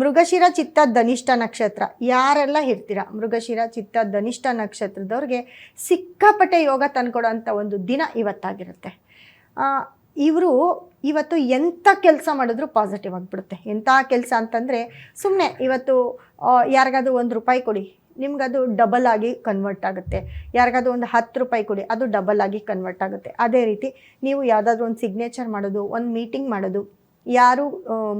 ಮೃಗಶಿರ ಚಿತ್ತ ಧನಿಷ್ಠ ನಕ್ಷತ್ರ ಯಾರೆಲ್ಲ ಇರ್ತೀರಾ, ಮೃಗಶಿರ ಚಿತ್ತ ಧನಿಷ್ಠ ನಕ್ಷತ್ರದವ್ರಿಗೆ ಸಿಕ್ಕಾಪಟ್ಟೆ ಯೋಗ ತಂದ್ಕೊಡೋಂಥ ಒಂದು ದಿನ ಇವತ್ತಾಗಿರುತ್ತೆ. ಇವರು ಇವತ್ತು ಎಂಥ ಕೆಲಸ ಮಾಡಿದ್ರು ಪಾಸಿಟಿವ್ ಆಗಿಬಿಡುತ್ತೆ. ಎಂಥ ಕೆಲಸ ಅಂತಂದರೆ, ಸುಮ್ಮನೆ ಇವತ್ತು ಯಾರಿಗಾದ್ರೂ ₹1 ಕೊಡಿ, ನಿಮ್ಗದು ಡಬಲ್ ಆಗಿ ಕನ್ವರ್ಟ್ ಆಗುತ್ತೆ. ಯಾರಿಗಾದ್ರೂ ಒಂದು ₹10 ಕೊಡಿ, ಅದು ಡಬಲ್ ಆಗಿ ಕನ್ವರ್ಟ್ ಆಗುತ್ತೆ. ಅದೇ ರೀತಿ ನೀವು ಯಾವುದಾದ್ರೂ ಒಂದು ಸಿಗ್ನೇಚರ್ ಮಾಡೋದು, ಒಂದು ಮೀಟಿಂಗ್ ಮಾಡೋದು, ಯಾರು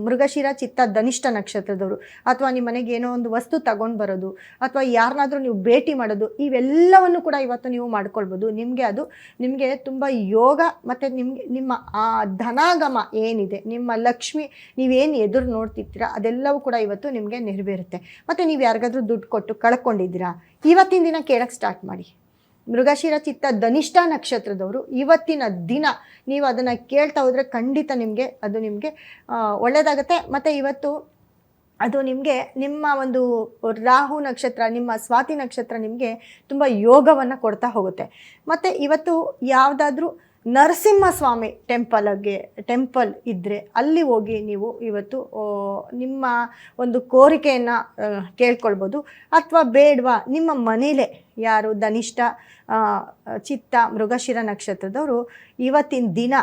ಮೃಗಶಿರ ಚಿತ್ತ ಧನಿಷ್ಠ ನಕ್ಷತ್ರದವರು, ಅಥವಾ ನಿಮ್ಮ ಮನೆಗೆ ಏನೋ ಒಂದು ವಸ್ತು ತಗೊಂಡು ಬರೋದು, ಅಥವಾ ಯಾರನ್ನಾದ್ರೂ ನೀವು ಭೇಟಿ ಮಾಡೋದು, ಇವೆಲ್ಲವನ್ನು ಕೂಡ ಇವತ್ತು ನೀವು ಮಾಡ್ಕೊಳ್ಬೋದು. ನಿಮಗೆ ತುಂಬ ಯೋಗ ಮತ್ತು ನಿಮ್ಮ ಆ ಧನಾಗಮ ಏನಿದೆ, ನಿಮ್ಮ ಲಕ್ಷ್ಮಿ ನೀವೇನು ಎದುರು ನೋಡ್ತಿರ್ತೀರ ಅದೆಲ್ಲವೂ ಕೂಡ ಇವತ್ತು ನಿಮಗೆ ನೆರವೇರುತ್ತೆ. ಮತ್ತು ನೀವು ಯಾರಿಗಾದ್ರೂ ದುಡ್ಡು ಕೊಟ್ಟು ಕಳ್ಕೊಂಡಿದ್ದೀರಾ, ಇವತ್ತಿನ ದಿನ ಕೇಳಕ್ಕೆ ಸ್ಟಾರ್ಟ್ ಮಾಡಿ. ಮೃಗಶಿರ ಚಿತ್ತ ಧನಿಷ್ಠ ನಕ್ಷತ್ರದವರು ಇವತ್ತಿನ ದಿನ ನೀವು ಅದನ್ನು ಕೇಳ್ತಾ ಹೋದರೆ ಖಂಡಿತ ಅದು ನಿಮಗೆ ಒಳ್ಳೆಯದಾಗುತ್ತೆ. ಮತ್ತು ಇವತ್ತು ಅದು ನಿಮಗೆ ನಿಮ್ಮ ಒಂದು ರಾಹು ನಕ್ಷತ್ರ, ನಿಮ್ಮ ಸ್ವಾತಿ ನಕ್ಷತ್ರ ನಿಮಗೆ ತುಂಬ ಯೋಗವನ್ನು ಕೊಡ್ತಾ ಹೋಗುತ್ತೆ. ಮತ್ತು ಇವತ್ತು ಯಾವುದಾದ್ರೂ ನರಸಿಂಹಸ್ವಾಮಿ ಟೆಂಪಲ್ ಇದ್ದರೆ ಅಲ್ಲಿ ಹೋಗಿ ನೀವು ಇವತ್ತು ನಿಮ್ಮ ಒಂದು ಕೋರಿಕೆಯನ್ನು ಕೇಳ್ಕೊಳ್ಬೋದು. ಅಥವಾ ಬೇಡವಾ, ನಿಮ್ಮ ಮನೇಲೇ ಯಾರು ಧನಿಷ್ಠ ಚಿತ್ತ ಮೃಗಶಿರ ನಕ್ಷತ್ರದವರು ಇವತ್ತಿನ ದಿನ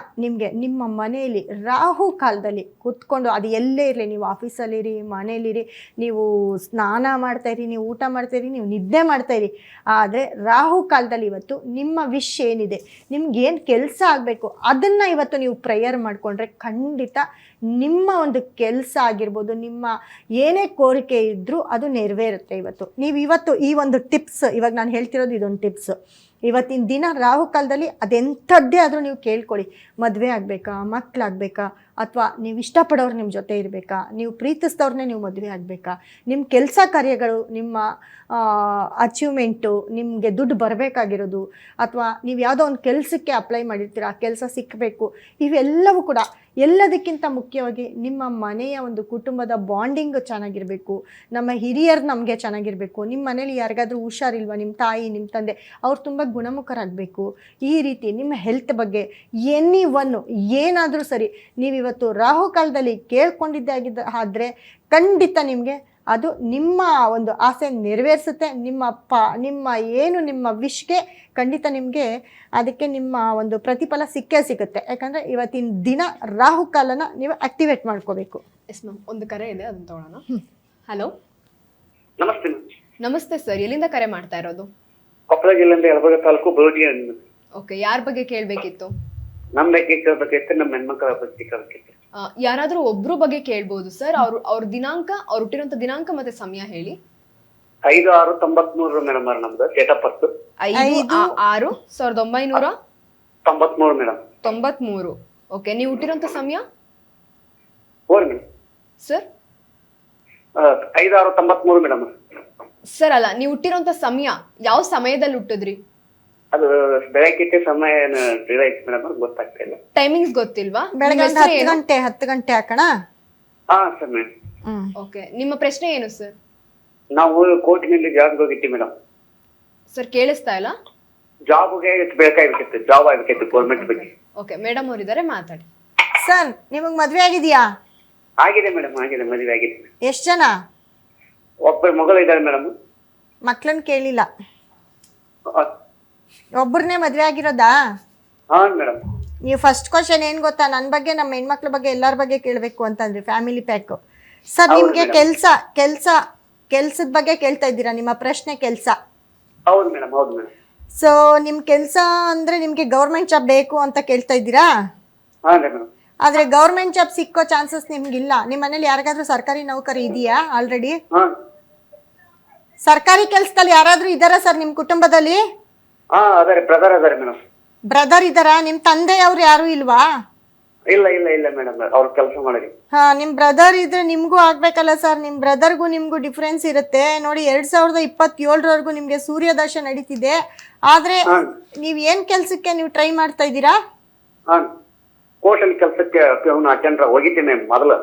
ನಿಮ್ಮ ಮನೆಯಲ್ಲಿ ರಾಹು ಕಾಲದಲ್ಲಿ ಕೂತ್ಕೊಂಡು, ಅದು ಎಲ್ಲೇ ಇರಲಿ, ನೀವು ಆಫೀಸಲ್ಲಿರಿ, ಮನೇಲಿರಿ, ನೀವು ಸ್ನಾನ ಮಾಡ್ತಾಯಿರಿ, ನೀವು ಊಟ ಮಾಡ್ತಾಯಿರಿ, ನೀವು ನಿದ್ದೆ ಮಾಡ್ತಾಯಿರಿ, ಆದರೆ ರಾಹು ಕಾಲದಲ್ಲಿ ಇವತ್ತು ನಿಮ್ಮ ವಿಶ್ ಏನಿದೆ, ನಿಮ್ಗೇನು ಕೆಲಸ ಆಗಬೇಕು ಅದನ್ನು ಇವತ್ತು ನೀವು ಪ್ರೇಯರ್ ಮಾಡಿಕೊಂಡ್ರೆ ಖಂಡಿತ ನಿಮ್ಮ ಒಂದು ಕೆಲಸ ಆಗಿರ್ಬೋದು, ನಿಮ್ಮ ಏನೇ ಕೋರಿಕೆ ಇದ್ದರೂ ಅದು ನೆರವೇರುತ್ತೆ. ಇವತ್ತು ಈ ಒಂದು ಟಿಪ್ಸ್, ಇವಾಗ ನಾನು ಹೇಳ್ತಿರೋದು ಇದೊಂದು ಟಿಪ್ಸ್. ಇವತ್ತಿನ ದಿನ ರಾಹು ಕಾಲದಲ್ಲಿ ಅದೆಂಥದ್ದೇ ಆದರೂ ನೀವು ಕೇಳ್ಕೊಳ್ಳಿ. ಮದುವೆ ಆಗಬೇಕಾ, ಮಕ್ಕಳಾಗಬೇಕಾ, ಅಥವಾ ನೀವು ಇಷ್ಟಪಡೋರು ನಿಮ್ಮ ಜೊತೆ ಇರಬೇಕಾ, ನೀವು ಪ್ರೀತಿಸಿದವ್ರನ್ನೇ ನೀವು ಮದುವೆ ಆಗಬೇಕಾ, ನಿಮ್ಮ ಕೆಲಸ ಕಾರ್ಯಗಳು, ನಿಮ್ಮ ಅಚೀವ್ಮೆಂಟು, ನಿಮಗೆ ದುಡ್ಡು ಬರಬೇಕಾಗಿರೋದು, ಅಥವಾ ನೀವು ಯಾವುದೋ ಒಂದು ಕೆಲಸಕ್ಕೆ ಅಪ್ಲೈ ಮಾಡಿರ್ತೀರ, ಆ ಕೆಲಸ ಸಿಕ್ಕಬೇಕು, ಇವೆಲ್ಲವೂ ಕೂಡ ಎಲ್ಲದಕ್ಕಿಂತ ಮುಖ್ಯವಾಗಿ ನಿಮ್ಮ ಮನೆಯ ಒಂದು ಕುಟುಂಬದ ಬಾಂಡಿಂಗ್ ಚೆನ್ನಾಗಿರಬೇಕು, ನಮ್ಮ ಹಿರಿಯರು ನಮಗೆ ಚೆನ್ನಾಗಿರಬೇಕು, ನಿಮ್ಮ ಮನೇಲಿ ಯಾರಿಗಾದ್ರೂ ಹುಷಾರಿಲ್ವ, ನಿಮ್ಮ ತಾಯಿ, ನಿಮ್ಮ ತಂದೆ, ಅವ್ರು ತುಂಬ ಗುಣಮುಖರಾಗಬೇಕು. ಈ ರೀತಿ ನಿಮ್ಮ ಹೆಲ್ತ್ ಬಗ್ಗೆ ಏನಾದರೂ ಸರಿ ನೀವಿವತ್ತು ರಾಹು ಕಾಲದಲ್ಲಿ ಕೇಳ್ಕೊಂಡಿದ್ದೆ ಆದರೆ ಖಂಡಿತ ನಿಮಗೆ ಅದು ನಿಮ್ಮ ಒಂದು ಆಸೆ ನೆರವೇರಿಸುತ್ತೆ. ನಿಮ್ಮ ವಿಶ್ಗೆ ಖಂಡಿತ ನಿಮಗೆ ಅದಕ್ಕೆ ನಿಮ್ಮ ಒಂದು ಪ್ರತಿಫಲ ಸಿಗುತ್ತೆ. ಯಾಕಂದರೆ ಇವತ್ತಿನ ದಿನ ರಾಹು ಕಾಲನ ನೀವು ಆಕ್ಟಿವೇಟ್ ಮಾಡ್ಕೋಬೇಕು. ಎಸ್ ಮ್ಯಾಮ್, ಒಂದು ಕರೆ ಇದೆ, ಅದನ್ನು ತಗೊಳ್ಳೋಣ. ಹಲೋ, ನಮಸ್ತೆ. ನಮಸ್ತೆ ಸರ್, ಎಲ್ಲಿಂದ ಕರೆ ಮಾಡ್ತಾ ಇರೋದು? ಕೊಪ್ಪಳ ಜಿಲ್ಲೆಯಿಂದ ಯಲಬುರ್ಗಾ ತಾಲೂಕು ಬೋಗಿ. ಓಕೆ, ಯಾರ ಬಗ್ಗೆ ಕೇಳಬೇಕಿತ್ತು? ನಮ್ಮ ಬಗ್ಗೆ ಕೇಳಬೇಕಿತ್ತು, ನಮ್ಮ ಹೆಣ್ಮಕ್ಳ ಬಗ್ಗೆ ಕೇಳಬೇಕಿತ್ತು. ಯಾರಾದ್ರೂ ಒಬ್ರು ಬಗ್ಗೆ ಕೇಳ್ಬೋದು ಸರ್. ಅವ್ರ ದಿನಾಂಕ, ಅವ್ರು ಹುಟ್ಟಿರುವಂತ ದಿನಾಂಕ ಮತ್ತೆ ಸಮಯ ಹೇಳಿ. 5/6/93 ಮೇಡಮ್, ನಮ್ದು date of birth 5/6/1993 madam. 93. Okay, ನೀವು ಹುಟ್ಟಿರುವಂತ ಸಮಯ ಸರ್? 5/6/93 ಮೇಡಮ್. ಸರ್ ಅಲ್ಲ, ನೀವು ಹುಟ್ಟಿರುವಂತ ಸಮಯ ಯಾವ ಸಮಯದಲ್ಲಿ ಹುಟ್ಟಿದ್ರಿ? ಅದು ಬೆಳಗ್ಗೆ ಸಮಯ ಮೇಡಮ್, ಗೊತ್ತಾಗ್ತಾ ಇಲ್ಲ. ಟೈಮಿಂಗ್ಸ್ ಗೊತ್ತಿಲ್ವಾ? ಬೆಳಗ್ಗೆ 10 ಗಂಟೆ ಹಾಕೋಣ. ಹಾ ಸರ್ ಮೇಡಮ್. ಓಕೆ, ನಿಮ್ಮ ಪ್ರಶ್ನೆ ಏನು ಸರ್? ನಾವು ಕೋರ್ಟಿನಲ್ಲಿ ಜಾಬ್ಗೆ ಹೋಗಿದ್ದೀವಿ ಮೇಡಮ್. ಸರ್ ಕೇಳಿಸ್ತಾ ಇಲ್ಲ? ಜಾಬ್ಗೆ ಬೇಕಾಗಿತ್ತು, ಜಾಬ್ ಆಗಬೇಕಿತ್ತು ಗೌರ್ಮೆಂಟ್ ಬಗ್ಗೆ. ಓಕೆ, ಮೇಡಮ್ ಅವರಿದ್ದಾರೆ, ಮಾತಾಡಿ. ಸರ್, ನಿಮಗೆ ಮದುವೆ ಆಗಿದೆಯಾ? ಆಗಿದೆ ಮೇಡಮ್, ಆಗಿದೆ, ಮದುವೆ ಆಗಿದೆ. ಎಷ್ಟು ಜನ? ಒಬ್ಬರು ಮಗಳು ಇದ್ದಾರೆ ಮೇಡಮ್. ಮಕ್ಕಳನ್ನ ಕೇಳಿಲ್ಲ, ಒಬ್ಬರನ್ನೇ ಮದುವೆ ಆಗಿರೋದಾ? ಹಾ ಮೇಡಮ್. ನೀವು ಫಸ್ಟ್ ಕ್ವಶನ್ ಏನು ಗೊತ್ತಾ, ನನ್ನ ಬಗ್ಗೆ, ನಮ್ಮ ಹೆಣ್ಮಕ್ಳ ಬಗ್ಗೆ, ಎಲ್ಲರ ಬಗ್ಗೆ ಕೇಳಬೇಕು ಅಂತಂದ್ರಿ, ಫ್ಯಾಮಿಲಿ ಪ್ಯಾಕು. ಸರ್, ನಿಮಗೆ ಕೆಲ್ಸದ ಬಗ್ಗೆ ಕೇಳ್ತಾ ಇದ್ದೀರಾ? ನಿಮ್ಮ ಪ್ರಶ್ನೆ ಕೆಲಸ? ಹೌದು ಮೇಡಮ್, ಹೌದು ಮೇಡಮ್. ಸೊ ನಿಮ್ಮ ಕೆಲಸ ಅಂದರೆ ನಿಮಗೆ ಗೌರ್ಮೆಂಟ್ ಜಾಬ್ ಬೇಕು ಅಂತ ಕೇಳ್ತಾ ಇದ್ದೀರಾ? ಹಾ ಮೇಡಮ್. ಆದರೆ ಗೌರ್ಮೆಂಟ್ ಜಾಬ್ ಸಿಕ್ಕೋ ಚಾನ್ಸಸ್ ನಿಮ್ಗಿಲ್ಲ. ನಿಮ್ಮ ಮನೇಲಿ ಯಾರಿಗಾದ್ರೂ ಸರ್ಕಾರಿ ನೌಕರಿ ಇದೆಯಾ ಆಲ್ರೆಡಿ? ಸರ್ಕಾರಿ ಕೆಲಸದಲ್ಲಿ ಯಾರಾದ್ರೂ ಇದ್ದಾರಾ ಸರ್ ನಿಮ್ಮ ಕುಟುಂಬದಲ್ಲಿ? ಬ್ರದರ್ ಇದ್ದಾರಾ? ನಿಮ್ಮ ತಂದೆಯವ್ರು ಯಾರು ಇಲ್ವಾ? ಇಲ್ಲ ಇಲ್ಲ ಇಲ್ಲ ಮೇಡಮ್, ಅವ್ರು ಕೆಲಸ ಮಾಡಿದ್ರು. ಹಾ, ನಿಮ್ಮ ಬ್ರದರ್ ಇದ್ರೆ ನಿಮ್ಗೂ ಆಗ್ಬೇಕಲ್ಲ ಸರ್. ನಿಮ್ಮ ಬ್ರದರ್ಗೂ ನಿಮ್ಗೂ ಡಿಫ್ರೆನ್ಸ್ ಇರುತ್ತೆ ನೋಡಿ. 2027 ನಿಮ್ಗೆ ಸೂರ್ಯದಶ ನಡೀತಿದೆ. ಆದ್ರೆ ನೀವ್ ಏನ್ ಕೆಲ್ಸಕ್ಕೆ ನೀವು ಟ್ರೈ ಮಾಡ್ತಾ ಇದ್ದೀರಾ? ಕೋರ್ಟಲ್ಲಿ ಕೆಲಸಕ್ಕೆ ಅಟೆಂಡರ್ ಹೋಗಿದ್ದೀನಿ ಮೊದಲು.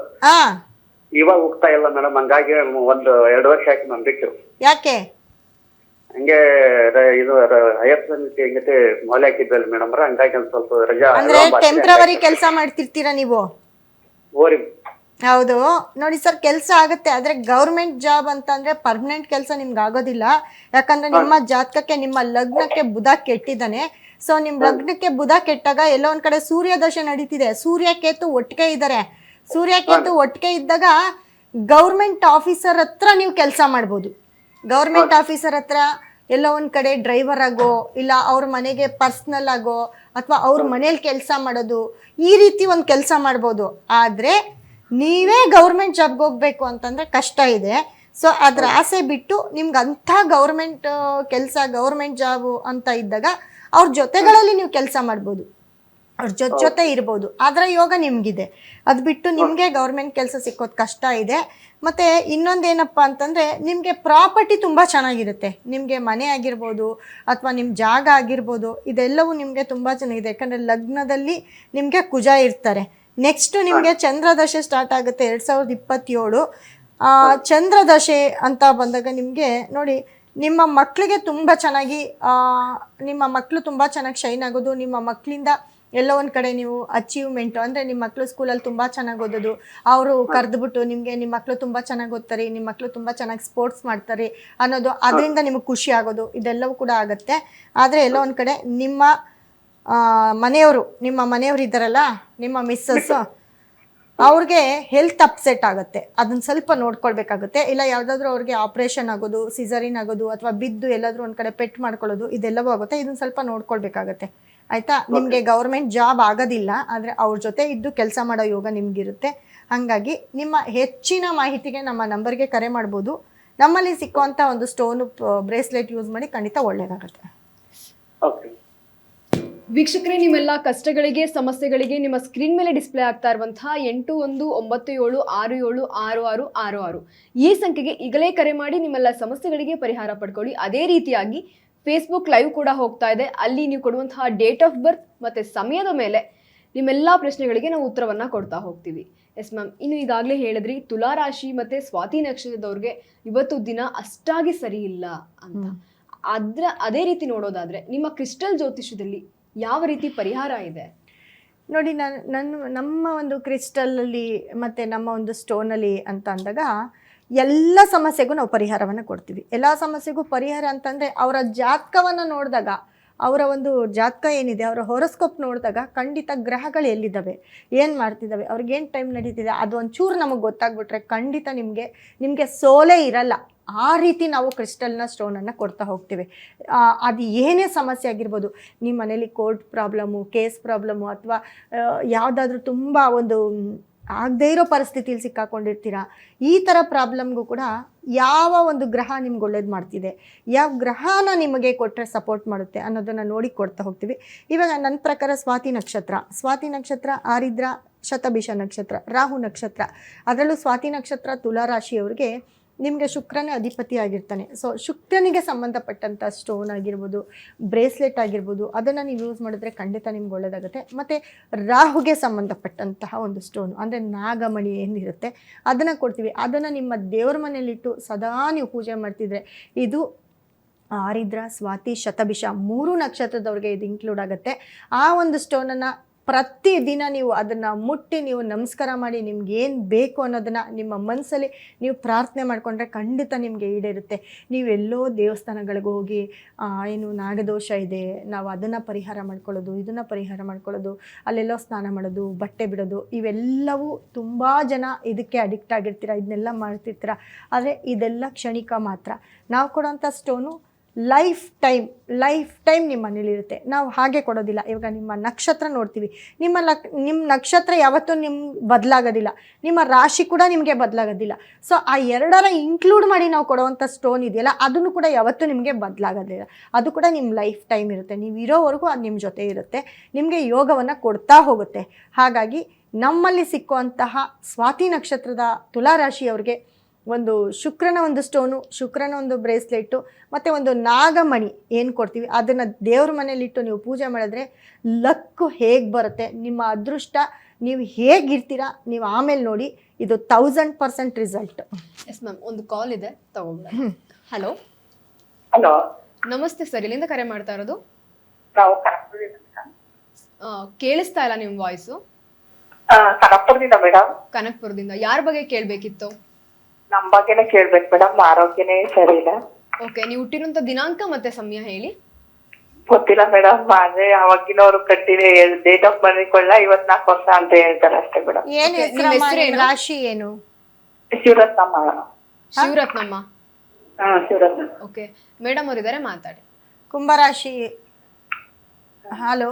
ಇವಾಗ ಹೋಗ್ತಾ ಇಲ್ಲ ಮೇಡಮ್. ಹಂಗಾಗಿ 1-2 ವರ್ಷ ಆಯ್ತು ನಾನು ಬಿಟ್ಟು. ಯಾಕೆ? ಹಂಗೆ ಇದು ಹೈಯರ್ ಹಿಂಗತೆ ಮೊಲೆ ಹಾಕಿದ್ದಲ್ಲ ಮೇಡಮ್, ಹಂಗಾಗಿ ಸ್ವಲ್ಪ ರಜಾ. ಅಂದ್ರೆ ಟೆಂಪ್ರವರಿ ಕೆಲಸ ಮಾಡ್ತಿರ್ತೀರಾ ನೀವು? ಹೌದು ನೋಡಿ ಸರ್, ಕೆಲಸ ಆಗುತ್ತೆ, ಆದರೆ ಗೌರ್ಮೆಂಟ್ ಜಾಬ್ ಅಂತಂದ್ರೆ ಪರ್ಮನೆಂಟ್ ಕೆಲಸ ನಿಮ್ಗೆ ಆಗೋದಿಲ್ಲ. ಯಾಕಂದ್ರೆ ನಿಮ್ಮ ಜಾತಕಕ್ಕೆ, ನಿಮ್ಮ ಲಗ್ನಕ್ಕೆ ಬುಧ ಕೆಟ್ಟಿದ್ದಾನೆ. ಸೊ ನಿಮ್ಮ ಲಗ್ನಕ್ಕೆ ಬುಧ ಕೆಟ್ಟಾಗ ಎಲ್ಲೋ ಒಂದ್ ಕಡೆ ಸೂರ್ಯ ದಶೆ ನಡೀತಿದೆ, ಸೂರ್ಯ ಕೇತು ಒಟ್ಟಿಗೆ ಇದ್ದಾರೆ. ಸೂರ್ಯ ಕೇತು ಒಟ್ಟಿಗೆ ಇದ್ದಾಗ ಗೌರ್ಮೆಂಟ್ ಆಫೀಸರ್ ಹತ್ರ ನೀವು ಕೆಲಸ ಮಾಡ್ಬೋದು. ಗೌರ್ಮೆಂಟ್ ಆಫೀಸರ್ ಹತ್ರ ಎಲ್ಲೋ ಒಂದ್ ಕಡೆ ಡ್ರೈವರ್ ಆಗೋ, ಇಲ್ಲ ಅವ್ರ ಮನೆಗೆ ಪರ್ಸ್ನಲ್ ಆಗೋ, ಅಥವಾ ಅವ್ರ ಮನೇಲಿ ಕೆಲಸ ಮಾಡೋದು, ಈ ರೀತಿ ಒಂದು ಕೆಲಸ ಮಾಡ್ಬೋದು. ಆದರೆ ನೀವೇ ಗೌರ್ಮೆಂಟ್ ಜಾಬ್ಗೆ ಹೋಗ್ಬೇಕು ಅಂತಂದ್ರೆ ಕಷ್ಟ ಇದೆ. ಸೊ ಅದ್ರ ಆಸೆ ಬಿಟ್ಟು ನಿಮ್ಗೆ ಅಂಥ ಗೌರ್ಮೆಂಟ್ ಕೆಲಸ, ಗೌರ್ಮೆಂಟ್ ಜಾಬು ಅಂತ ಇದ್ದಾಗ ಅವ್ರ ಜೊತೆಗಳಲ್ಲಿ ನೀವು ಕೆಲಸ ಮಾಡ್ಬೋದು, ಅವ್ರ ಜೊತೆ ಇರ್ಬೋದು. ಅದರ ಯೋಗ ನಿಮ್ಗಿದೆ. ಅದು ಬಿಟ್ಟು ನಿಮಗೆ ಗೌರ್ಮೆಂಟ್ ಕೆಲಸ ಸಿಕ್ಕೋದು ಕಷ್ಟ ಇದೆ. ಮತ್ತು ಇನ್ನೊಂದೇನಪ್ಪ ಅಂತಂದರೆ, ನಿಮಗೆ ಪ್ರಾಪರ್ಟಿ ತುಂಬ ಚೆನ್ನಾಗಿರುತ್ತೆ. ನಿಮಗೆ ಮನೆ ಆಗಿರ್ಬೋದು ಅಥವಾ ನಿಮ್ಮ ಜಾಗ ಆಗಿರ್ಬೋದು, ಇದೆಲ್ಲವೂ ನಿಮಗೆ ತುಂಬ ಚೆನ್ನಾಗಿದೆ. ಯಾಕಂದರೆ ಲಗ್ನದಲ್ಲಿ ನಿಮಗೆ ಕುಜ ಇರ್ತಾರೆ. ನೆಕ್ಸ್ಟು ನಿಮಗೆ ಚಂದ್ರದಶೆ ಸ್ಟಾರ್ಟ್ ಆಗುತ್ತೆ 2027. ಚಂದ್ರದಶೆ ಅಂತ ಬಂದಾಗ ನಿಮಗೆ ನೋಡಿ, ನಿಮ್ಮ ಮಕ್ಕಳಿಗೆ ತುಂಬ ಚೆನ್ನಾಗಿ, ನಿಮ್ಮ ಮಕ್ಕಳು ತುಂಬ ಚೆನ್ನಾಗಿ ಶೈನ್ ಆಗೋದು, ನಿಮ್ಮ ಮಕ್ಕಳಿಂದ ಎಲ್ಲೋ ಒಂದು ಕಡೆ ನೀವು ಅಚೀವ್ಮೆಂಟು, ಅಂದರೆ ನಿಮ್ಮ ಮಕ್ಕಳು ಸ್ಕೂಲಲ್ಲಿ ತುಂಬ ಚೆನ್ನಾಗಿ ಓದೋದು, ಅವರು ಕರೆದ್ಬಿಟ್ಟು ನಿಮಗೆ ನಿಮ್ಮ ಮಕ್ಕಳು ತುಂಬ ಚೆನ್ನಾಗಿ ಓದ್ತಾರೆ, ನಿಮ್ಮ ಮಕ್ಕಳು ತುಂಬ ಚೆನ್ನಾಗಿ ಸ್ಪೋರ್ಟ್ಸ್ ಮಾಡ್ತಾರೆ ಅನ್ನೋದು, ಅದರಿಂದ ನಿಮಗೆ ಖುಷಿ ಆಗೋದು, ಇದೆಲ್ಲವೂ ಕೂಡ ಆಗುತ್ತೆ. ಆದರೆ ಎಲ್ಲೋ ಒಂದು ಕಡೆ ನಿಮ್ಮ ಮನೆಯವರು ಇದ್ದಾರಲ್ಲ, ನಿಮ್ಮ ಮಿಸ್ಸಸ್ಸು, ಅವ್ರಿಗೆ ಹೆಲ್ತ್ ಅಪ್ಸೆಟ್ ಆಗುತ್ತೆ. ಅದನ್ನ ಸ್ವಲ್ಪ ನೋಡ್ಕೊಳ್ಬೇಕಾಗುತ್ತೆ. ಇಲ್ಲ ಯಾವುದಾದ್ರೂ ಅವ್ರಿಗೆ ಆಪ್ರೇಷನ್ ಆಗೋದು, ಸಿಸರಿನ್ ಆಗೋದು, ಅಥವಾ ಬಿದ್ದು ಎಲ್ಲಾದರೂ ಒಂದು ಕಡೆ ಪೆಟ್ ಮಾಡ್ಕೊಳ್ಳೋದು, ಇದೆಲ್ಲವೂ ಆಗುತ್ತೆ. ಇದನ್ನ ಸ್ವಲ್ಪ ನೋಡ್ಕೊಳ್ಬೇಕಾಗತ್ತೆ. ಆಯಿತಾ? ನಿಮಗೆ ಗೌರ್ಮೆಂಟ್ ಜಾಬ್ ಆಗೋದಿಲ್ಲ, ಆದರೆ ಅವ್ರ ಜೊತೆ ಇದ್ದು ಕೆಲಸ ಮಾಡೋ ಯೋಗ ನಿಮಗಿರುತ್ತೆ. ಹಾಗಾಗಿ ನಿಮ್ಮ ಹೆಚ್ಚಿನ ಮಾಹಿತಿಗೆ ನಮ್ಮ ನಂಬರ್ಗೆ ಕರೆ ಮಾಡ್ಬೋದು. ನಮ್ಮಲ್ಲಿ ಸಿಕ್ಕುವಂಥ ಒಂದು ಸ್ಟೋನು ಬ್ರೇಸ್ಲೆಟ್ ಯೂಸ್ ಮಾಡಿ ಖಂಡಿತ ಒಳ್ಳೆಯದಾಗುತ್ತೆ. ವೀಕ್ಷಕರೇ, ನಿಮ್ಮೆಲ್ಲ ಕಷ್ಟಗಳಿಗೆ, ಸಮಸ್ಯೆಗಳಿಗೆ ನಿಮ್ಮ ಸ್ಕ್ರೀನ್ ಮೇಲೆ ಡಿಸ್ಪ್ಲೇ ಆಗ್ತಾ ಇರುವಂತಹ 8197676666 ಈ ಸಂಖ್ಯೆಗೆ ಈಗಲೇ ಕರೆ ಮಾಡಿ ನಿಮ್ಮೆಲ್ಲ ಸಮಸ್ಯೆಗಳಿಗೆ ಪರಿಹಾರ ಪಡ್ಕೊಳ್ಳಿ. ಅದೇ ರೀತಿಯಾಗಿ ಫೇಸ್ಬುಕ್ ಲೈವ್ ಕೂಡ ಹೋಗ್ತಾ ಇದೆ. ಅಲ್ಲಿ ನೀವು ಕೊಡುವಂತಹ ಡೇಟ್ ಆಫ್ ಬರ್ತ್ ಮತ್ತೆ ಸಮಯದ ಮೇಲೆ ನಿಮ್ಮೆಲ್ಲ ಪ್ರಶ್ನೆಗಳಿಗೆ ನಾವು ಉತ್ತರವನ್ನ ಕೊಡ್ತಾ ಹೋಗ್ತೀವಿ. ಎಸ್ ಮ್ಯಾಮ್, ಇನ್ನು ಈಗಾಗಲೇ ಹೇಳಿದ್ರಿ ತುಲಾ ರಾಶಿ ಮತ್ತೆ ಸ್ವಾತಿ ನಕ್ಷತ್ರದವ್ರಿಗೆ ಇವತ್ತು ದಿನ ಅಷ್ಟಾಗಿ ಸರಿ ಇಲ್ಲ ಅಂತ. ಅದೇ ರೀತಿ ನೋಡೋದಾದ್ರೆ ನಿಮ್ಮ ಕ್ರಿಸ್ಟಲ್ ಜ್ಯೋತಿಷದಲ್ಲಿ ಯಾವ ರೀತಿ ಪರಿಹಾರ ಇದೆ? ನೋಡಿ, ನಮ್ಮ ಒಂದು ಕ್ರಿಸ್ಟಲಲ್ಲಿ ಮತ್ತು ನಮ್ಮ ಒಂದು ಸ್ಟೋನಲ್ಲಿ ಅಂತ ಅಂದಾಗ ಎಲ್ಲ ಸಮಸ್ಯೆಗೂ ನಾವು ಪರಿಹಾರವನ್ನು ಕೊಡ್ತೀವಿ. ಎಲ್ಲ ಸಮಸ್ಯೆಗೂ ಪರಿಹಾರ ಅಂತಂದರೆ, ಅವರ ಜಾತಕವನ್ನು ನೋಡಿದಾಗ, ಅವರ ಒಂದು ಜಾತಕ ಏನಿದೆ, ಅವರ ಹೊರಸ್ಕೋಪ್ ನೋಡಿದಾಗ ಖಂಡಿತ ಗ್ರಹಗಳು ಎಲ್ಲಿದ್ದಾವೆ, ಏನು ಮಾಡ್ತಿದ್ದಾವೆ, ಅವ್ರಿಗೇನು ಟೈಮ್ ನಡೀತಿದೆ, ಅದು ಒಂಚೂರು ನಮಗೆ ಗೊತ್ತಾಗ್ಬಿಟ್ರೆ ಖಂಡಿತ ನಿಮಗೆ ಸೋಲೇ ಇರಲ್ಲ. ಆ ರೀತಿ ನಾವು ಕ್ರಿಸ್ಟಲ್ನ ಸ್ಟೋನನ್ನು ಕೊಡ್ತಾ ಹೋಗ್ತೀವಿ. ಅದು ಏನೇ ಸಮಸ್ಯೆ ಆಗಿರ್ಬೋದು, ನಿಮ್ಮ ಮನೇಲಿ ಕೋರ್ಟ್ ಪ್ರಾಬ್ಲಮ್ಮು, ಕೇಸ್ ಪ್ರಾಬ್ಲಮ್ಮು, ಅಥವಾ ಯಾವುದಾದ್ರೂ ತುಂಬ ಒಂದು ಆಗದೇ ಇರೋ ಪರಿಸ್ಥಿತಿಯಲ್ಲಿ ಸಿಕ್ಕಾಕೊಂಡಿರ್ತೀರ, ಈ ಥರ ಪ್ರಾಬ್ಲಮ್ಗೂ ಕೂಡ ಯಾವ ಒಂದು ಗ್ರಹ ನಿಮ್ಗೆ ಒಳ್ಳೇದು ಮಾಡ್ತಿದೆ, ಯಾವ ಗ್ರಹನ ನಿಮಗೆ ಕೊಟ್ಟರೆ ಸಪೋರ್ಟ್ ಮಾಡುತ್ತೆ ಅನ್ನೋದನ್ನು ನೋಡಿ ಕೊಡ್ತಾ ಹೋಗ್ತೀವಿ. ಇವಾಗ ನನ್ನ ಪ್ರಕಾರ ಸ್ವಾತಿ ನಕ್ಷತ್ರ, ಆರಿದ್ರ, ಶತಭಿಷ ನಕ್ಷತ್ರ, ರಾಹು ನಕ್ಷತ್ರ, ಅದರಲ್ಲೂ ಸ್ವಾತಿ ನಕ್ಷತ್ರ ತುಲಾ ರಾಶಿಯವರಿಗೆ ನಿಮಗೆ ಶುಕ್ರನೇ ಅಧಿಪತಿ ಆಗಿರ್ತಾನೆ. ಸೊ ಶುಕ್ರನಿಗೆ ಸಂಬಂಧಪಟ್ಟಂಥ ಸ್ಟೋನ್ ಆಗಿರ್ಬೋದು, ಬ್ರೇಸ್ಲೆಟ್ ಆಗಿರ್ಬೋದು, ಅದನ್ನು ನೀವು ಯೂಸ್ ಮಾಡಿದ್ರೆ ಖಂಡಿತ ನಿಮ್ಗೆ ಒಳ್ಳೆಯದಾಗುತ್ತೆ. ಮತ್ತು ರಾಹುಗೆ ಸಂಬಂಧಪಟ್ಟಂತಹ ಒಂದು ಸ್ಟೋನು, ಅಂದರೆ ನಾಗಮಣಿ ಏನಿರುತ್ತೆ ಅದನ್ನು ಕೊಡ್ತೀವಿ. ಅದನ್ನು ನಿಮ್ಮ ದೇವ್ರ ಮನೆಯಲ್ಲಿಟ್ಟು ಸದಾ ನೀವು ಪೂಜೆ ಮಾಡ್ತಿದ್ರೆ, ಇದು ಆರಿದ್ರ, ಸ್ವಾತಿ, ಶತಭಿಷ 3 ನಕ್ಷತ್ರದವ್ರಿಗೆ ಇದು ಇನ್ಕ್ಲೂಡ್ ಆಗುತ್ತೆ. ಆ ಒಂದು ಸ್ಟೋನನ್ನು ಪ್ರತಿದಿನ ನೀವು ಅದನ್ನು ಮುಟ್ಟಿ ನೀವು ನಮಸ್ಕಾರ ಮಾಡಿ, ನಿಮ್ಗೆ ಏನು ಬೇಕು ಅನ್ನೋದನ್ನು ನಿಮ್ಮ ಮನಸ್ಸಲ್ಲಿ ನೀವು ಪ್ರಾರ್ಥನೆ ಮಾಡಿಕೊಂಡ್ರೆ ಖಂಡಿತ ನಿಮಗೆ ಈಡೇರುತ್ತೆ. ನೀವೆಲ್ಲೋ ದೇವಸ್ಥಾನಗಳಿಗೆ ಹೋಗಿ ಏನು ನಾಗದೋಷ ಇದೆ, ನಾವು ಅದನ್ನು ಪರಿಹಾರ ಮಾಡ್ಕೊಳ್ಳೋದು, ಇದನ್ನು ಪರಿಹಾರ ಮಾಡ್ಕೊಳ್ಳೋದು, ಅಲ್ಲೆಲ್ಲೋ ಸ್ನಾನ ಮಾಡೋದು, ಬಟ್ಟೆ ಬಿಡೋದು, ಇವೆಲ್ಲವೂ ತುಂಬ ಜನ ಇದಕ್ಕೆ ಅಡಿಕ್ಟ್ ಆಗಿರ್ತೀರ, ಇದನ್ನೆಲ್ಲ ಮಾಡ್ತಿರ್ತೀರ. ಆದರೆ ಇದೆಲ್ಲ ಕ್ಷಣಿಕ ಮಾತ್ರ. ನಾವು ಕೊಡೋಂಥ ಸ್ಟೋನು ಲೈಫ್ ಟೈಮ್ ನಿಮ್ಮ ಮನೇಲಿರುತ್ತೆ. ನಾವು ಹಾಗೆ ಕೊಡೋದಿಲ್ಲ. ಇವಾಗ ನಿಮ್ಮ ನಕ್ಷತ್ರ ನೋಡ್ತೀವಿ, ನಿಮ್ಮ ನಕ್ಷತ್ರ ಯಾವತ್ತೂ ನಿಮ್ಗೆ ಬದಲಾಗೋದಿಲ್ಲ, ನಿಮ್ಮ ರಾಶಿ ಕೂಡ ನಿಮಗೆ ಬದಲಾಗೋದಿಲ್ಲ. ಸೊ ಆ ಎರಡರ ಇನ್ಕ್ಲೂಡ್ ಮಾಡಿ ನಾವು ಕೊಡುವಂಥ ಸ್ಟೋನ್ ಇದೆಯಲ್ಲ, ಅದನ್ನು ಕೂಡ ಯಾವತ್ತೂ ನಿಮಗೆ ಬದಲಾಗೋದಿಲ್ಲ. ಅದು ಕೂಡ ನಿಮ್ಮ ಲೈಫ್ ಟೈಮ್ ಇರುತ್ತೆ. ನೀವು ಇರೋವರೆಗೂ ಅದು ನಿಮ್ಮ ಜೊತೆ ಇರುತ್ತೆ, ನಿಮಗೆ ಯೋಗವನ್ನು ಕೊಡ್ತಾ ಹೋಗುತ್ತೆ. ಹಾಗಾಗಿ ನಮ್ಮಲ್ಲಿ ಸಿಕ್ಕುವಂತಹ ಸ್ವಾತಿ ನಕ್ಷತ್ರದ ತುಲಾ ರಾಶಿಯವ್ರಿಗೆ ಒಂದು ಶುಕ್ರನ ಒಂದು ಸ್ಟೋನು, ಶುಕ್ರನ ಒಂದು ಬ್ರೇಸ್ಲೆಟ್ಟು, ಮತ್ತು ಒಂದು ನಾಗಮಣಿ ಏನು ಕೊಡ್ತೀವಿ, ಅದನ್ನು ದೇವ್ರ ಮನೇಲಿಟ್ಟು ನೀವು ಪೂಜೆ ಮಾಡಿದ್ರೆ ಲಕ್ಕು ಹೇಗೆ ಬರುತ್ತೆ, ನಿಮ್ಮ ಅದೃಷ್ಟ, ನೀವು ಹೇಗಿರ್ತೀರಾ ನೀವು ಆಮೇಲೆ ನೋಡಿ, ಇದು 1000% ರಿಸಲ್ಟ್. ಎಸ್ ಮ್ಯಾಮ್, ಒಂದು ಕಾಲ್ ಇದೆ, ತಗೊಂಡ್ರೆ. ಹಲೋ ಹಲೋ, ನಮಸ್ತೆ ಸರ್, ಇಲ್ಲಿಂದ ಕರೆ ಮಾಡ್ತಾ ಇರೋದು? ನಾವು ಕೇಳಿಸ್ತಾ ಇಲ್ಲ ನಿಮ್ಮ ವಾಯ್ಸು. ಕನಕಪುರದಿಂದ ಮೇಡಮ್. ಕನಕ್ಪುರದಿಂದ ಯಾರ ಬಗ್ಗೆ ಕೇಳ್ಬೇಕಿತ್ತು? ನಮ್ ಬಗ್ಗೆನೇ ಕೇಳ್ಬೇಕು ಮೇಡಮ್, ಆರೋಗ್ಯನೇ ಸರಿ ಇಲ್ಲ. ಓಕೆ, ನೀವು ಹುಟ್ಟಿರುವಂತ ದಿನಾಂಕ ಮತ್ತೆ ಸಮಯ ಹೇಳಿ. ಗೊತ್ತಿಲ್ಲ ಮೇಡಮ್, ಆದ್ರೆ ಅವಾಗಿನವ್ರು ಕಟ್ಟಿದೆ ಡೇಟ್ ಆಫ್ ಬರ್ತ್ ಕೊಳ್ಳ 54 ವರ್ಷ ಅಂತ ಹೇಳ್ತಾರೆ ಅಷ್ಟೇ ಮೇಡಮ್. ಏನ್ Okay, ಹೆಸರಮ್ಮ? ನಿಮ್ಮ ಹೆಸ್ರೇನು? ನಿಮ್ ರಾಶಿ ಏನು? ಶಿವರತ್ನಮ್ಮ. ಶಿವರತ್ನಮ್ಮ. ಶಿವರತ್ನ. ಓಕೆ, ಮೇಡಮ್ ಅವರಿದ್ದಾರೆ, ಮಾತಾಡಿ. ಕುಂಭರಾಶಿ. ಹಲೋ, ಹಲೋ,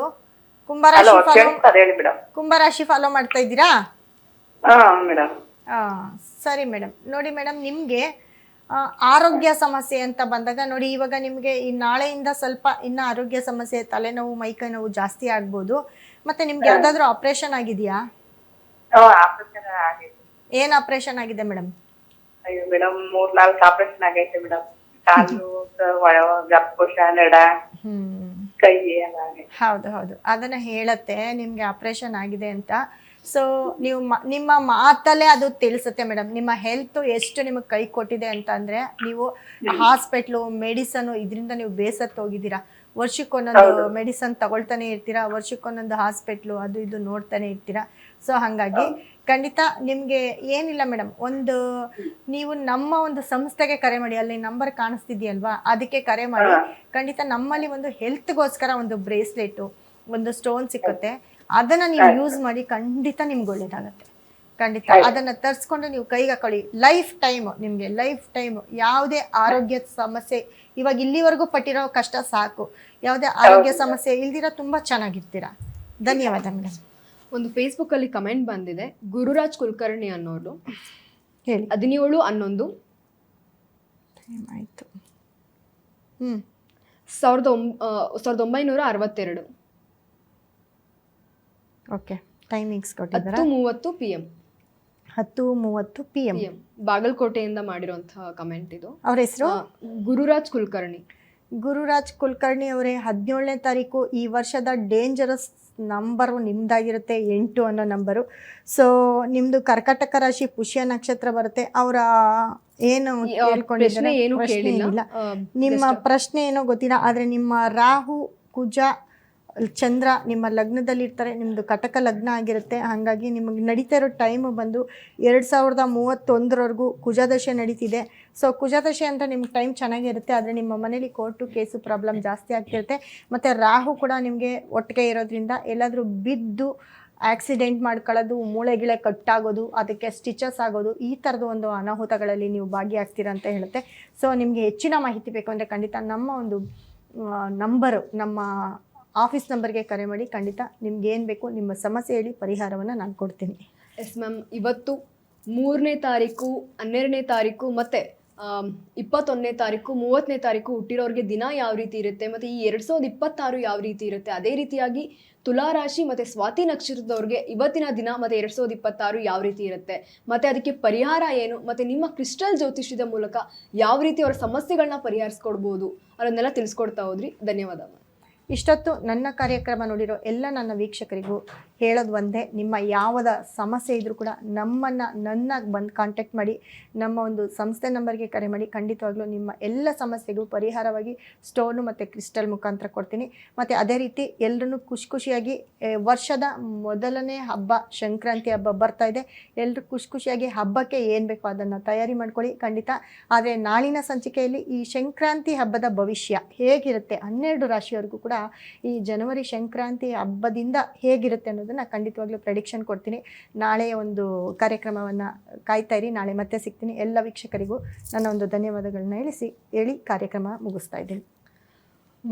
ಕುಂಭರಾಶಿ ಫಾಲೋ ಕೇಳಿಸ್ತಾರೆ ಹೇಳಿ ಮೇಡಮ್. ಕುಂಭರಾಶಿ ಫಾಲೋ ಮಾಡ್ತಾ ಇದ್ದೀರಾ? ಮೇಡಮ್. ಸರಿ ಮೇಡಮ್, ನೋಡಿ ಮೇಡಮ್, ನಿಮಗೆ ಆರೋಗ್ಯ ಸಮಸ್ಯೆ ಅಂತ ಬಂದಾಗ ನೋಡಿ, ಇವಾಗ ನಿಮಗೆ ಈ ನಾಳೆಯಿಂದ ಸ್ವಲ್ಪ ಇನ್ನು ಆರೋಗ್ಯ ಸಮಸ್ಯೆ, ತಲೆನೋವು, ಮೈಕೈ ನೋವು ಜಾಸ್ತಿ ಆಗ್ಬೋದು. ಮತ್ತೆ ನಿಮ್ಗೆ ಯಾವ್ದಾದ್ರು ಆಪರೇಷನ್ ಆಗಿದೆಯಾ? ಆಪರೇಷನ್ ಆಗೈತೆ. ಏನ್ ಆಪರೇಷನ್ ಆಗಿದೆ ಮೇಡಮ್? ಅಯ್ಯೋ ಮೇಡಮ್, 3-4 ಆಪರೇಷನ್ ಆಗೈತೆ ಮೇಡಮ್. ಕಾಲು, ಗರ್ಭಕೋಶ, ನಡ, ಕೈ ಎಲ್ಲ ಆಗೈತೆ. ಹೌದು ಹೌದು, ಅದನ್ನ ಹೇಳತ್ತೆ ನಿಮ್ಗೆ ಆಪರೇಷನ್ ಆಗಿದೆ ಅಂತ. ಸೊ ನೀವು ನಿಮ್ಮ ಮಾತಲ್ಲೇ ಅದು ತಿಳಿಸುತ್ತೆ ಮೇಡಮ್, ನಿಮ್ಮ ಹೆಲ್ತ್ ಎಷ್ಟು ನಿಮಗೆ ಕೈ ಕೊಟ್ಟಿದೆ ಅಂತ. ಅಂದರೆ ನೀವು ಹಾಸ್ಪಿಟ್ಲು, ಮೆಡಿಸನು, ಇದರಿಂದ ನೀವು ಬೇಸತ್ತು ಹೋಗಿದ್ದೀರಾ. ವರ್ಷಕ್ಕೊಂದೊಂದು ಮೆಡಿಸನ್ ತಗೊಳ್ತಾನೆ ಇರ್ತೀರಾ, ವರ್ಷಕ್ಕೊಂದೊಂದು ಹಾಸ್ಪಿಟ್ಲು ಅದು ಇದು ನೋಡ್ತಾನೆ ಇರ್ತೀರಾ. ಸೊ ಹಾಗಾಗಿ ಖಂಡಿತ ನಿಮಗೆ ಏನಿಲ್ಲ ಮೇಡಮ್, ಒಂದು ನೀವು ನಮ್ಮ ಒಂದು ಸಂಸ್ಥೆಗೆ ಕರೆ ಮಾಡಿ, ಅಲ್ಲಿ ನಂಬರ್ ಕಾಣಿಸ್ತಿದೆಯಲ್ವಾ, ಅದಕ್ಕೆ ಕರೆ ಮಾಡಿ. ಖಂಡಿತ ನಮ್ಮಲ್ಲಿ ಒಂದು ಹೆಲ್ತ್ಗೋಸ್ಕರ ಒಂದು ಬ್ರೇಸ್ಲೆಟು, ಒಂದು ಸ್ಟೋನ್ ಸಿಕ್ಕುತ್ತೆ, ಅದನ್ನ ನೀವು ಯೂಸ್ ಮಾಡಿ, ಖಂಡಿತ ನಿಮ್ಗೆ ಒಳ್ಳೇದಾಗತ್ತೆ. ಖಂಡಿತ ಅದನ್ನ ತರಿಸ್ಕೊಂಡು ನೀವು ಕೈಗೆ ಹಾಕೊಳ್ಳಿ. ಲೈಫ್ ಟೈಮ್ ನಿಮಗೆ, ಲೈಫ್ ಟೈಮ್ ಯಾವುದೇ ಆರೋಗ್ಯ ಸಮಸ್ಯೆ, ಇವಾಗ ಇಲ್ಲಿವರೆಗೂ ಪಟ್ಟಿರೋ ಕಷ್ಟ ಸಾಕು, ಯಾವುದೇ ಆರೋಗ್ಯ ಸಮಸ್ಯೆ ಇಲ್ದಿರ ತುಂಬಾ ಚೆನ್ನಾಗಿರ್ತೀರಾ. ಧನ್ಯವಾದ ಮೇಡಮ್. ಒಂದು ಫೇಸ್ಬುಕ್ ಅಲ್ಲಿ ಕಮೆಂಟ್ ಬಂದಿದೆ, ಗುರುರಾಜ್ ಕುಲಕರ್ಣಿ ಅನ್ನೋರು, ಹೇಳಿ. 17/11 ಆಯ್ತು. 1962. ಓಕೆ, ಟೈಮಿಂಗ್ಸ್ ಕೊಟ್ಟಿದ್ದಾರೆ. 10:30 PM. 10:30 PM. ಬಾಗಲಕೋಟೆಯಿಂದ ಮಾಡಿರುವಂತಹ ಕಮೆಂಟ್ ಇದು. ಅವ್ರ ಹೆಸರು ಗುರುರಾಜ್ ಕುಲಕರ್ಣಿ. ಗುರುರಾಜ್ ಕುಲಕರ್ಣಿ ಅವರೇ, 17ನೇ ತಾರೀಕು ಈ ವರ್ಷದ ಡೇಂಜರಸ್ ನಂಬರು ನಿಮ್ದಾಗಿರುತ್ತೆ, 8 ಅನ್ನೋ ನಂಬರು. ಸೊ ನಿಮ್ದು ಕರ್ಕಾಟಕ ರಾಶಿ, ಪುಷ್ಯ ನಕ್ಷತ್ರ ಬರುತ್ತೆ. ಅವರ ಏನು ಪ್ರಶ್ನೆ ಏನು ಪ್ರಶ್ನೆ ಕೇಳಿಲ್ಲ. ಇಲ್ಲ, ನಿಮ್ಮ ಪ್ರಶ್ನೆ ಏನೋ ಗೊತ್ತಿಲ್ಲ. ಆದರೆ ನಿಮ್ಮ ರಾಹು, ಕುಜ, ಚಂದ್ರ ನಿಮ್ಮ ಲಗ್ನದಲ್ಲಿ ಇರ್ತಾರೆ, ನಿಮ್ಮದು ಕಟಕ ಲಗ್ನ ಆಗಿರುತ್ತೆ. ಹಾಗಾಗಿ ನಿಮಗೆ ನಡೀತಾ ಇರೋ ಟೈಮು ಬಂದು 2031ವರೆಗೂ ಕುಜದಶೆ ನಡೀತಿದೆ. ಸೊ ಕುಜದಶೆ ಅಂತ ನಿಮ್ಗೆ ಟೈಮ್ ಚೆನ್ನಾಗಿರುತ್ತೆ, ಆದರೆ ನಿಮ್ಮ ಮನೇಲಿ ಕೋರ್ಟು ಕೇಸು ಪ್ರಾಬ್ಲಮ್ ಜಾಸ್ತಿ ಆಗ್ತಿರುತ್ತೆ. ಮತ್ತು ರಾಹು ಕೂಡ ನಿಮಗೆ ಒಟ್ಟಿಗೆ ಇರೋದ್ರಿಂದ ಎಲ್ಲಾದರೂ ಬಿದ್ದು ಆಕ್ಸಿಡೆಂಟ್ ಮಾಡ್ಕೊಳ್ಳೋದು, ಮೂಳೆ ಗಿಳೆ ಕಟ್ಟಾಗೋದು, ಅದಕ್ಕೆ ಸ್ಟಿಚಸ್ ಆಗೋದು, ಈ ಥರದ ಒಂದು ಅನಾಹುತಗಳಲ್ಲಿ ನೀವು ಭಾಗಿಯಾಗ್ತೀರ ಅಂತ ಹೇಳುತ್ತೆ. ಸೊ ನಿಮಗೆ ಹೆಚ್ಚಿನ ಮಾಹಿತಿ ಬೇಕು ಅಂದರೆ ಖಂಡಿತ ನಮ್ಮ ಒಂದು ನಂಬರು, ನಮ್ಮ ಆಫೀಸ್ ನಂಬರ್ಗೆ ಕರೆ ಮಾಡಿ. ಖಂಡಿತ ನಿಮ್ಗೆ ಏನು ಬೇಕು, ನಿಮ್ಮ ಸಮಸ್ಯೆ ಹೇಳಿ, ಪರಿಹಾರವನ್ನು ನಾನು ಕೊಡ್ತೀನಿ. ಎಸ್ ಮ್ಯಾಮ್, ಇವತ್ತು 3ನೇ ತಾರೀಕು, 12ನೇ ತಾರೀಕು ಮತ್ತು 21ನೇ ತಾರೀಕು, 30ನೇ ತಾರೀಕು ಹುಟ್ಟಿರೋರಿಗೆ ದಿನ ಯಾವ ರೀತಿ ಇರುತ್ತೆ, ಮತ್ತು ಈ 2026 ಯಾವ ರೀತಿ ಇರುತ್ತೆ, ಅದೇ ರೀತಿಯಾಗಿ ತುಲಾ ರಾಶಿ ಮತ್ತು ಸ್ವಾತಿ ನಕ್ಷತ್ರದವ್ರಿಗೆ ಇವತ್ತಿನ ದಿನ ಮತ್ತು 2026 ಯಾವ ರೀತಿ ಇರುತ್ತೆ, ಮತ್ತು ಅದಕ್ಕೆ ಪರಿಹಾರ ಏನು, ಮತ್ತು ನಿಮ್ಮ ಕ್ರಿಸ್ಟಲ್ ಜ್ಯೋತಿಷ್ಯದ ಮೂಲಕ ಯಾವ ರೀತಿ ಅವರ ಸಮಸ್ಯೆಗಳನ್ನ ಪರಿಹರಿಸ್ಕೊಡ್ಬೋದು ಅದನ್ನೆಲ್ಲ ತಿಳಿಸ್ಕೊಡ್ತಾ ಹೋದ್ರಿ. ಧನ್ಯವಾದ. ಇಷ್ಟೊತ್ತು ನನ್ನ ಕಾರ್ಯಕ್ರಮ ನೋಡಿರೋ ಎಲ್ಲ ನನ್ನ ವೀಕ್ಷಕರಿಗೂ ಹೇಳೋದು ಒಂದೇ, ನಿಮ್ಮ ಯಾವುದ ಸಮಸ್ಯೆ ಇದ್ದರೂ ಕೂಡ ನನ್ನ ಬಂದು ಕಾಂಟ್ಯಾಕ್ಟ್ ಮಾಡಿ, ನಮ್ಮ ಒಂದು ಸಂಸ್ಥೆ ನಂಬರ್ಗೆ ಕರೆ ಮಾಡಿ. ಖಂಡಿತವಾಗ್ಲೂ ನಿಮ್ಮ ಎಲ್ಲ ಸಮಸ್ಯೆಗೂ ಪರಿಹಾರವಾಗಿ ಸ್ಟೋನು ಮತ್ತು ಕ್ರಿಸ್ಟಲ್ ಮುಖಾಂತರ ಕೊಡ್ತೀನಿ. ಮತ್ತು ಅದೇ ರೀತಿ ಎಲ್ಲರೂ ಖುಷಿಯಾಗಿ, ವರ್ಷದ ಮೊದಲನೇ ಹಬ್ಬ ಸಂಕ್ರಾಂತಿ ಹಬ್ಬ ಬರ್ತಾ ಇದೆ. ಎಲ್ಲರೂ ಖುಷಿಯಾಗಿ ಹಬ್ಬಕ್ಕೆ ಏನು ಬೇಕೋ ಅದನ್ನು ತಯಾರಿ ಮಾಡ್ಕೊಳ್ಳಿ ಖಂಡಿತ. ಆದರೆ ನಾಳಿನ ಸಂಚಿಕೆಯಲ್ಲಿ ಈ ಸಂಕ್ರಾಂತಿ ಹಬ್ಬದ ಭವಿಷ್ಯ ಹೇಗಿರುತ್ತೆ, 12 ರಾಶಿಯವರೆಗೂ ಕೂಡ ಈ ಜನವರಿ ಸಂಕ್ರಾಂತಿ ಹಬ್ಬದಿಂದ ಹೇಗಿರುತ್ತೆ ಅನ್ನೋದನ್ನು ಖಂಡಿತವಾಗ್ಲೂ ಪ್ರೆಡಿಕ್ಷನ್ ಕೊಡ್ತೀನಿ. ನಾಳೆ ಒಂದು ಕಾರ್ಯಕ್ರಮವನ್ನು ಕಾಯ್ತಾ ಇರಿ. ನಾಳೆ ಮತ್ತೆ ಸಿಗ್ತೀನಿ. ಎಲ್ಲ ವೀಕ್ಷಕರಿಗೂ ನನ್ನ ಒಂದು ಧನ್ಯವಾದಗಳನ್ನ ಹೇಳಿ ಕಾರ್ಯಕ್ರಮ ಮುಗಿಸ್ತಾ ಇದ್ದೀನಿ.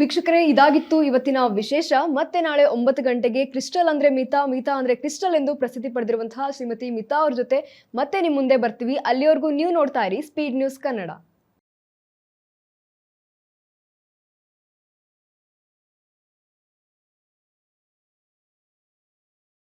ವೀಕ್ಷಕರೇ, ಇದಾಗಿತ್ತು ಇವತ್ತಿನ ವಿಶೇಷ. ಮತ್ತೆ ನಾಳೆ 9 ಗಂಟೆಗೆ ಕ್ರಿಸ್ಟಲ್ ಅಂದ್ರೆ ಮಿತಾ, ಮಿತಾ ಅಂದ್ರೆ ಕ್ರಿಸ್ಟಲ್ ಎಂದು ಪ್ರಸಿದ್ಧಿ ಪಡೆದಿರುವಂತಹ ಶ್ರೀಮತಿ ಮಿತಾ ಅವ್ರ ಜೊತೆ ಮತ್ತೆ ನಿಮ್ಮ ಮುಂದೆ ಬರ್ತೀವಿ. ಅಲ್ಲಿವರೆಗೂ ನೀವು ನೋಡ್ತಾ ಇರಿ ಸ್ಪೀಡ್ ನ್ಯೂಸ್ ಕನ್ನಡ.